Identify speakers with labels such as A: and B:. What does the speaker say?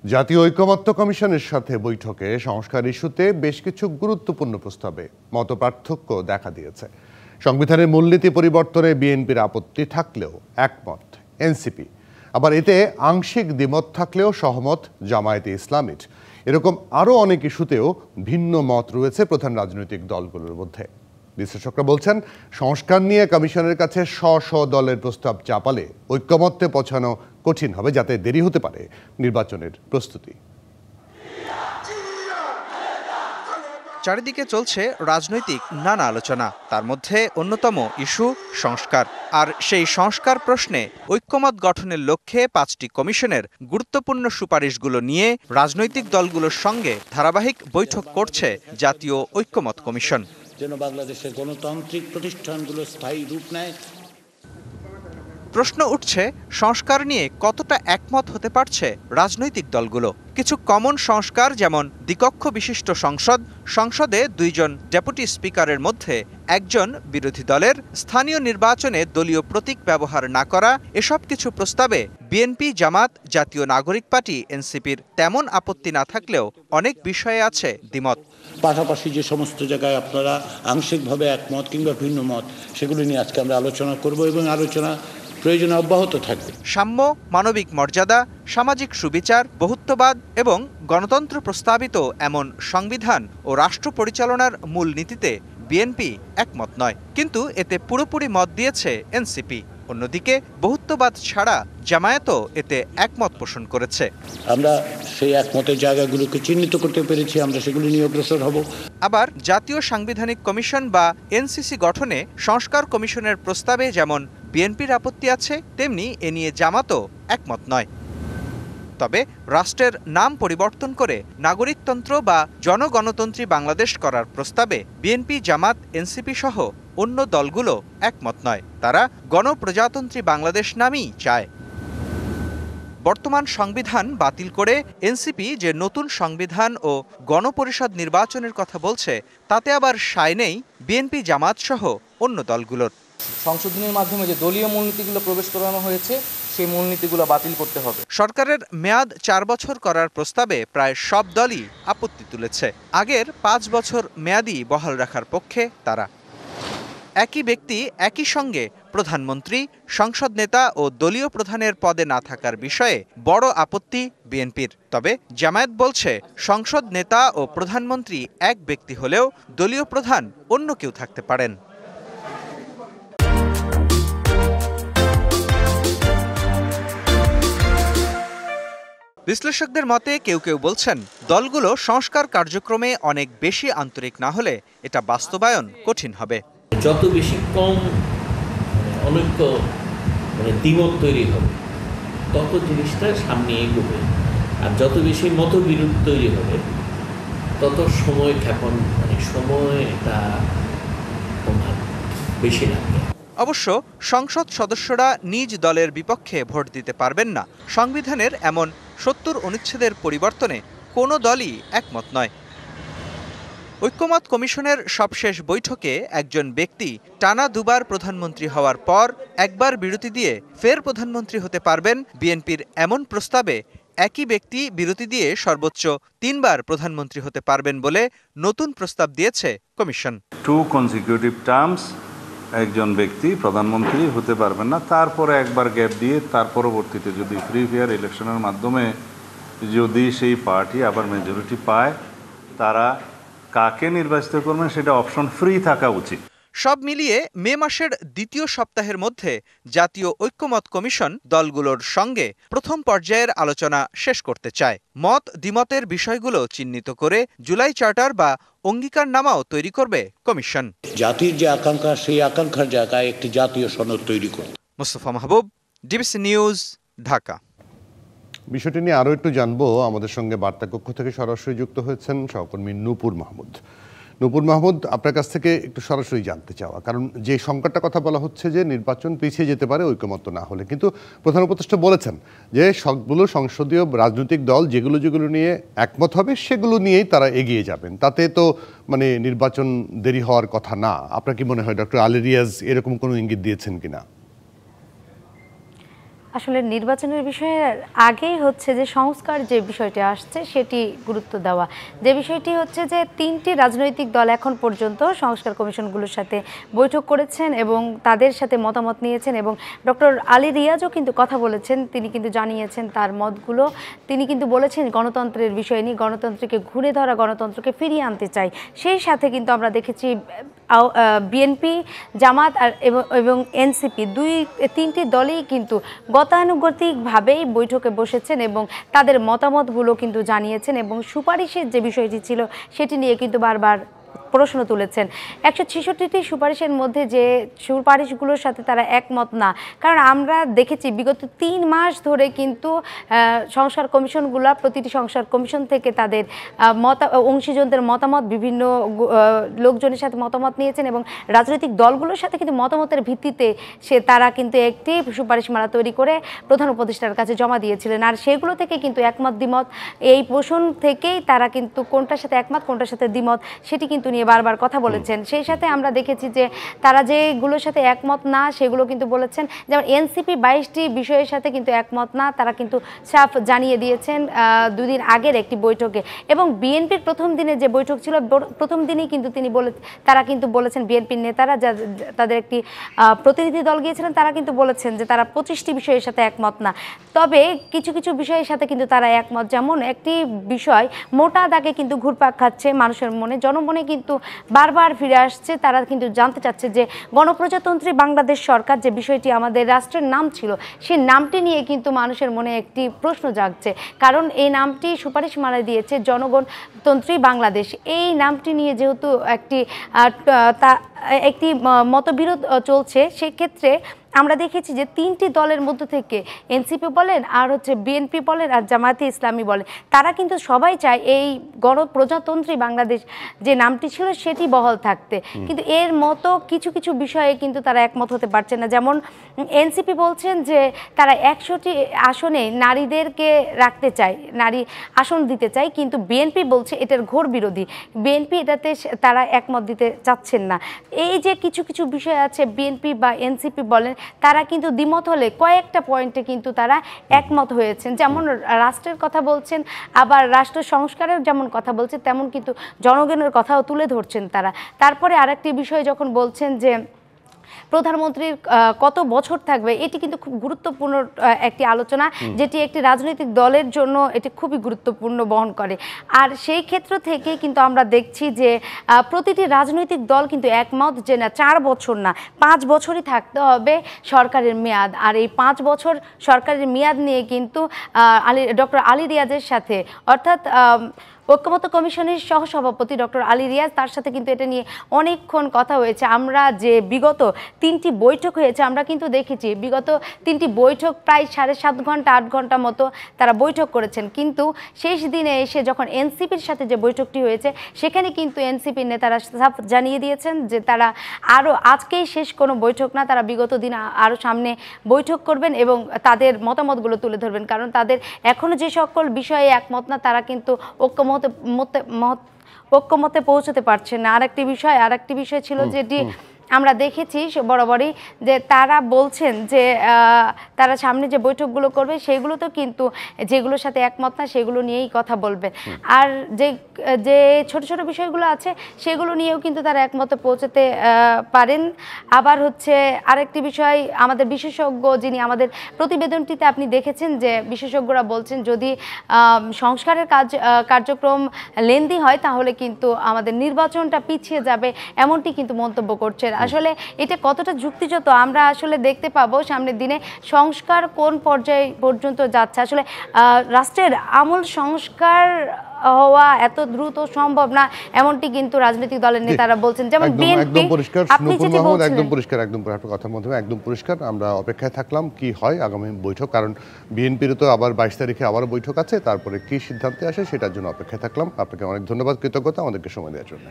A: জাতীয় ঐকমত্য কমিশনের সাথে বৈঠকে সংস্কার ইস্যুতে বেশ কিছু গুরুত্বপূর্ণ প্রস্তাবে মতপার্থক্য দেখা দিয়েছে। সংবিধানের মূলনীতি পরিবর্তনে বিএনপির আপত্তি থাকলেও একমত এনসিপি, আবার এতে আংশিক দ্বিমত থাকলেও সহমত জামায়াতে ইসলামীর। এরকম আরও অনেক ইস্যুতেও ভিন্ন মত রয়েছে প্রধান রাজনৈতিক দলগুলোর মধ্যে। বিশ্লেষকরা বলছেন, সংস্কার নিয়ে কমিশনের কাছে স্ব দলের প্রস্তাব চাপালে ঐকমত্যে পৌঁছানো কঠিন হবে, যাতে দেরি হতে পারে নির্বাচনের প্রস্তুতি।
B: চারিদিকে চলছে রাজনৈতিক নানা আলোচনা, তার মধ্যে অন্যতম ইস্যু সংস্কার। আর সেই সংস্কার প্রশ্নে ঐক্যমত গঠনের লক্ষ্যে 5টি কমিশনের গুরুত্বপূর্ণ সুপারিশগুলো নিয়ে রাজনৈতিক দলগুলোর সঙ্গে ধারাবাহিক বৈঠক করছে জাতীয় ঐক্যমত কমিশন।
C: যেন বাংলাদেশের গণতান্ত্রিক প্রতিষ্ঠানগুলো স্থায়ী রূপ নেয়।
B: প্রশ্ন উঠছে, সংস্কার নিয়ে কতটা একমত হতে পারছে রাজনৈতিক দলগুলো। কিছু কমন সংস্কার, যেমন দ্বিকক্ষ বিশিষ্ট সংসদে 2 জন ডেপুটি স্পিকারের মধ্যে একজন বিরোধী দলের, স্থানীয় নির্বাচনে দলীয় প্রতীক ব্যবহার না করা, এসব কিছু প্রস্তাবে বিএনপি, জামাত, জাতীয় নাগরিক পার্টি এনসিপির তেমন আপত্তি না থাকলেও অনেক বিষয়ে আছে দ্বিমত।
C: পাশাপাশি যে সমস্ত জায়গায় আপনারা আংশিকভাবে একমত কিংবা ভিন্ন মত, সেগুলো নিয়ে আজকে আমরা আলোচনা করব এবং আলোচনা প্রয়োজনে অব্যাহত থাকবে।
B: সাম্য, মানবিক মর্যাদা, সামাজিক সুবিচার, বহুত্ববাদ এবং গণতন্ত্র প্রস্তাবিত এমন সংবিধান ও রাষ্ট্র পরিচালনার মূল নীতিতে বিএনপি একমত নয়, কিন্তু এতে পুরোপুরি মত দিয়েছে এনসিপি। অন্যদিকে বহুত্ববাদ ছাড়া জামায়াতও এতে একমত পোষণ করেছে।
C: আমরা সেই একমতের জায়গাগুলোকে চিহ্নিত করতে পেরেছি, আমরা সেগুলো নিয়ে অগ্রসর হব।
B: আবার জাতীয় সাংবিধানিক কমিশন বা এনসিসি গঠনে সংস্কার কমিশনের প্রস্তাবে যেমন বিএনপির আপত্তি আছে, তেমনি এ নিয়ে জামাতও একমত নয়। তবে রাষ্ট্রের নাম পরিবর্তন করে নাগরিকতন্ত্র বা জনগণতন্ত্রী বাংলাদেশ করার প্রস্তাবে বিএনপি, জামাত, এনসিপি সহ অন্য দলগুলো একমত নয়। তারা গণপ্রজাতন্ত্রী বাংলাদেশ নামই চায়। বর্তমান সংবিধান বাতিল করে এনসিপি যে নতুন সংবিধান ও গণপরিষদ নির্বাচনের কথা বলছে, তাতে আবার সায় নেই বিএনপি, জামাত সহ অন্য দলগুলোর।
D: সংশোধনের মাধ্যমে যে দলীয় মূলনীতিগুলো প্রবেশ করানো হয়েছে, সেই মূলনীতিগুলো বাতিল করতে হবে।
B: সরকারের মেয়াদ 4 বছর করার প্রস্তাবে প্রায় সব দলই আপত্তি তুলেছে। আগের 5 বছর মেয়াদি বহাল রাখার পক্ষে তারা। একই ব্যক্তি একই সঙ্গে প্রধানমন্ত্রী, সংসদ নেতা ও দলীয় প্রধানের পদে না থাকার বিষয়ে বড় আপত্তি বিএনপির। তবে জামায়াত বলছে, সংসদ নেতা ও প্রধানমন্ত্রী এক ব্যক্তি হলেও দলীয় প্রধান অন্য কেউ থাকতে পারেন। বিশ্লেষকদের মতে কেউ কেউ বলছেন, দলগুলো সংস্কার কার্যক্রমে অনেক বেশি আন্তরিক না হলে এটা বাস্তবায়ন কঠিন হবে।
E: যত বেশি কম অনৈক্য দ্বিমত তৈরি হবে, তত জিনিসটা সামনে এগোবে। আর যত বেশি মতবিরোধ তৈরি হবে, তত সময় ক্ষেপণ সময়টা বেশি লাগবে।
B: অবশ্য সংসদ সদস্যরা নিজ দলের বিপক্ষে ভোট দিতে পারবেন না। সংবিধানের এমন 70 অনুচ্ছেদের পরিবর্তনে কোনো দলই একমত নয়। ঐক্যমত কমিশনের সবশেষ বৈঠকে একজন ব্যক্তি টানা 2 বার প্রধানমন্ত্রী হওয়ার পর একবার বিরতি দিয়ে ফের প্রধানমন্ত্রী হতে পারবেন, বিএনপির এমন প্রস্তাবে একই ব্যক্তি বিরতি দিয়ে সর্বোচ্চ 3 বার প্রধানমন্ত্রী হতে পারবেন বলে নতুন প্রস্তাব দিয়েছে কমিশন।
F: 2 কনজিকিউটিভ টার্মস একজন ব্যক্তি প্রধানমন্ত্রী হতে পারবেন না, তারপরে একবার গ্যাপ দিয়ে তার পরবর্তীতে যদি ফ্রি ফেয়ার ইলেকশনের মাধ্যমে যদি সেই পার্টি আবার মেজরিটি পায়, তারা কাকে নির্বাচিত করবেন সেটা অপশন ফ্রি থাকা উচিত।
B: সব মিলিয়ে মে মাসের দ্বিতীয় সপ্তাহের মধ্যে জাতীয় ঐক্যমত কমিশন দলগুলোর সঙ্গে প্রথম পর্যায়ের আলোচনা শেষ করতে চায়। মত দ্বিমতের বিষয়গুলো চিহ্নিত করে জুলাই চার্টার বা অঙ্গীকারনামাও তৈরি করবে কমিশন।
C: জাতির যে আকাঙ্ক্ষা, সেই আকাঙ্ক্ষার জায়গায় একটি জাতীয় সনদ তৈরি করবে।
B: মুস্তফা মাহবুব, ডিবিসি নিউজ, ঢাকা।
A: বিষয়টি নিয়ে আরও একটু জানবো। আমাদের সঙ্গে বার্তা কক্ষ থেকে সরাসরি যুক্ত হয়েছেন সহকর্মী নূপুর মাহমুদ। নূপুর মাহমুদ, আপনার কাছ থেকে একটু সরাসরি জানতে চাওয়া, কারণ যে সংকটটা কথা বলা হচ্ছে যে নির্বাচন পিছিয়ে যেতে পারে ঐকমত্য না হলে, কিন্তু প্রধান উপদেষ্টা বলেছেন যে সবগুলো সংসদীয় রাজনৈতিক দল যেগুলো নিয়ে একমত হবে সেগুলো নিয়েই তারা এগিয়ে যাবেন, তাতে তো নির্বাচন দেরি হওয়ার কথা না। আপনার কি মনে হয় ডক্টর আলী রিয়াজ এরকম কোনো ইঙ্গিত দিয়েছেন কিনা?
G: আসলে নির্বাচনের বিষয়ে আগেই হচ্ছে যে সংস্কার যে বিষয়টি আসছে সেটি গুরুত্ব দেওয়া, যে বিষয়টি হচ্ছে যে 3টি রাজনৈতিক দল এখন পর্যন্ত সংস্কার কমিশনগুলোর সাথে বৈঠক করেছেন এবং তাদের সাথে মতামত নিয়েছেন এবং ডক্টর আলী রিয়াজও কিন্তু কথা বলেছেন, তিনি কিন্তু জানিয়েছেন তার মতগুলো। তিনি কিন্তু বলেছেন গণতন্ত্রের বিষয় নিয়ে, গণতন্ত্রকে ঘুরে ধরা, গণতন্ত্রকে ফিরিয়ে আনতে চাই। সেই সাথে কিন্তু আমরা দেখেছি বিএনপি, জামাত এবং এনসিপি 3টি দলই কিন্তু গতানুগতিকভাবেই বৈঠকে বসেছেন এবং তাদের মতামতগুলো কিন্তু জানিয়েছেন এবং সুপারিশের যে বিষয়টি ছিল সেটি নিয়ে কিন্তু বারবার প্রশ্ন তুলেছেন। 166টি সুপারিশের মধ্যে যে সুপারিশগুলোর সাথে তারা একমত না, কারণ আমরা দেখেছি বিগত 3 মাস ধরে কিন্তু সংস্কার কমিশনগুলো, প্রতিটি সংস্কার কমিশন থেকে তাদের অংশীজনদের মতামত, বিভিন্ন লোকজনের সাথে মতামত নিয়েছেন এবং রাজনৈতিক দলগুলোর সাথে কিন্তু মতামতের ভিত্তিতে তারা কিন্তু একটি সুপারিশমালা তৈরি করে প্রধান উপদেষ্টার কাছে জমা দিয়েছিলেন। আর সেগুলো থেকে কিন্তু একমত দ্বিমত এই পোষণ থেকেই তারা কিন্তু কোনটার সাথে একমত কোনটার সাথে দ্বিমত সেটি কিন্তু নিয়ে বারবার কথা বলেছেন। সেই সাথে আমরা দেখেছি যে তারা যেগুলোর সাথে একমত না সেগুলো কিন্তু বলেছেন, যেমন এনসিপি 22টি বিষয়ের সাথে কিন্তু একমত না, তারা কিন্তু সাফ জানিয়ে দিয়েছেন 2 দিন আগের একটি বৈঠকে। এবং বিএনপির প্রথম দিনে যে বৈঠক ছিল, প্রথম দিনেই কিন্তু তারা কিন্তু বলেছেন, বিএনপির নেতারা তাদের একটি প্রতিনিধি দল গিয়েছিলেন, তারা কিন্তু বলেছেন যে তারা 25টি বিষয়ের সাথে একমত না, তবে কিছু কিছু বিষয়ের সাথে কিন্তু তারা একমত। যেমন একটি বিষয় মোটা দাগে কিন্তু ঘুরপাক খাচ্ছে মানুষের মনে, জনমনে কিন্তু বারবার ফিরে আসছে, তারা কিন্তু জানতে চাচ্ছে যে গণপ্রজাতন্ত্রী বাংলাদেশ সরকার যে বিষয়টি আমাদের রাষ্ট্রের নাম ছিল, সেই নামটি নিয়ে কিন্তু মানুষের মনে একটি প্রশ্ন জাগছে, কারণ এই নামটি সুপারিশমালায় দিয়েছে জনগণতন্ত্রী বাংলাদেশ। এই নামটি নিয়ে যেহেতু একটি মতবিরোধ চলছে, সেক্ষেত্রে আমরা দেখেছি যে 3টি দলের মধ্য থেকে এনসিপি বলেন আর হচ্ছে বিএনপি বলেন আর জামায়াতে ইসলামী বলেন, তারা কিন্তু সবাই চায় এই গণপ্রজাতন্ত্রী বাংলাদেশ যে নামটি ছিল সেটি বহাল থাকতে, কিন্তু এর মতো কিছু কিছু বিষয়ে কিন্তু তারা একমত হতে পারছে না। যেমন এনসিপি বলছেন যে তারা 100টি আসনে নারীদেরকে রাখতে চায়, নারী আসন দিতে চায়, কিন্তু বিএনপি বলছে এটার ঘোর বিরোধী, বিএনপি এটাতে তারা একমত দিতে চাচ্ছেন না। এই যে কিছু কিছু বিষয় আছে, বিএনপি বা এনসিপি বলেন, তারা কিন্তু দ্বিমত হলে কয়েকটা পয়েন্টে কিন্তু তারা একমত হয়েছেন, যেমন রাষ্ট্রের কথা বলছেন, আবার রাষ্ট্র সংস্কারের যেমন কথা বলছেন, তেমন কিন্তু জনগণের কথাও তুলে ধরছেন তারা। তারপরে আরেকটি বিষয় যখন বলছেন যে প্রধানমন্ত্রীর কত বছর থাকবে, এটি কিন্তু খুব গুরুত্বপূর্ণ একটি আলোচনা, যেটি একটি রাজনৈতিক দলের জন্য এটি খুবই গুরুত্বপূর্ণ বহন করে। আর সেই ক্ষেত্র থেকে কিন্তু আমরা দেখছি যে প্রতিটি রাজনৈতিক দল কিন্তু একমত যে না, 4 বছর না 5 বছরই থাকতে হবে সরকারের মেয়াদ। আর এই 5 বছর সরকারের মেয়াদ নিয়ে কিন্তু ডক্টর আলী রিয়াজের সাথে, অর্থাৎ ঐক্যমত্য কমিশনের সহসভাপতি ডক্টর আলী রিয়াজ, তার সাথে কিন্তু এটা নিয়ে অনেকক্ষণ কথা হয়েছে। আমরা যে বিগত 3টি বৈঠক হয়েছে, আমরা কিন্তু দেখেছি বিগত 3টি বৈঠক প্রায় 7.5 ঘন্টা 8 ঘন্টা মতো তারা বৈঠক করেছেন, কিন্তু শেষ দিনে এসে যখন এনসিপির সাথে যে বৈঠকটি হয়েছে, সেখানে কিন্তু এনসিপির নেতারা সাফ জানিয়ে দিয়েছেন যে তারা আরও আজকেই শেষ কোনো বৈঠক না, তারা বিগত দিন আরও সামনে বৈঠক করবেন এবং তাদের মতামতগুলো তুলে ধরবেন, কারণ তাদের এখনও যে সকল বিষয়ে একমত না, তারা কিন্তু ঐক্যমতে পৌঁছতে পারছে না। আরেকটি বিষয় ছিল যেটি আমরা দেখেছি বরাবরই, যে তারা বলছেন যে তারা সামনে যে বৈঠকগুলো করবে সেগুলো তো কিন্তু যেগুলোর সাথে একমত না সেগুলো নিয়েই কথা বলবেন, আর যে ছোট ছোট বিষয়গুলো আছে সেগুলো নিয়েও কিন্তু তারা একমতে পৌঁছতে পারেন। আবার হচ্ছে আরেকটি বিষয়, আমাদের বিশেষজ্ঞ যিনি আমাদের প্রতিবেদনটিতে আপনি দেখেছেন যে বিশেষজ্ঞরা বলছেন যদি সংস্কারের কার্যক্রম লেন্দি হয় তাহলে কিন্তু আমাদের নির্বাচনটা পিছিয়ে যাবে, এমনটি কিন্তু মন্তব্য করছেন। আসলে এটা কতটা যুক্তিযুক্ত আমরা আসলে দেখতে পাবো সামনের দিনে সংস্কার কোন পর্যায়ে পর্যন্ত যাচ্ছে। আসলে রাষ্ট্রের আমূল সংস্কার হওয়া এত দ্রুত সম্ভব না, এমনটি কিন্তু রাজনৈতিক দলের নেতারা বলছেন। যেমন বিএনপি, আপনি যেটা বলছেন একদম পরিষ্কার,
A: আপনার কথার মাধ্যমে একদম পরিষ্কার। আমরা অপেক্ষায় থাকলাম কি হয় আগামী বৈঠক, কারণ বিএনপির তো আবার 22 তারিখে আবার বৈঠক আছে, তারপরে কি সিদ্ধান্তে আসে সেটার জন্য অপেক্ষায় থাকলাম। আপনাকে অনেক ধন্যবাদ, কৃতজ্ঞতা আমাদেরকে সময় দেওয়ার জন্য।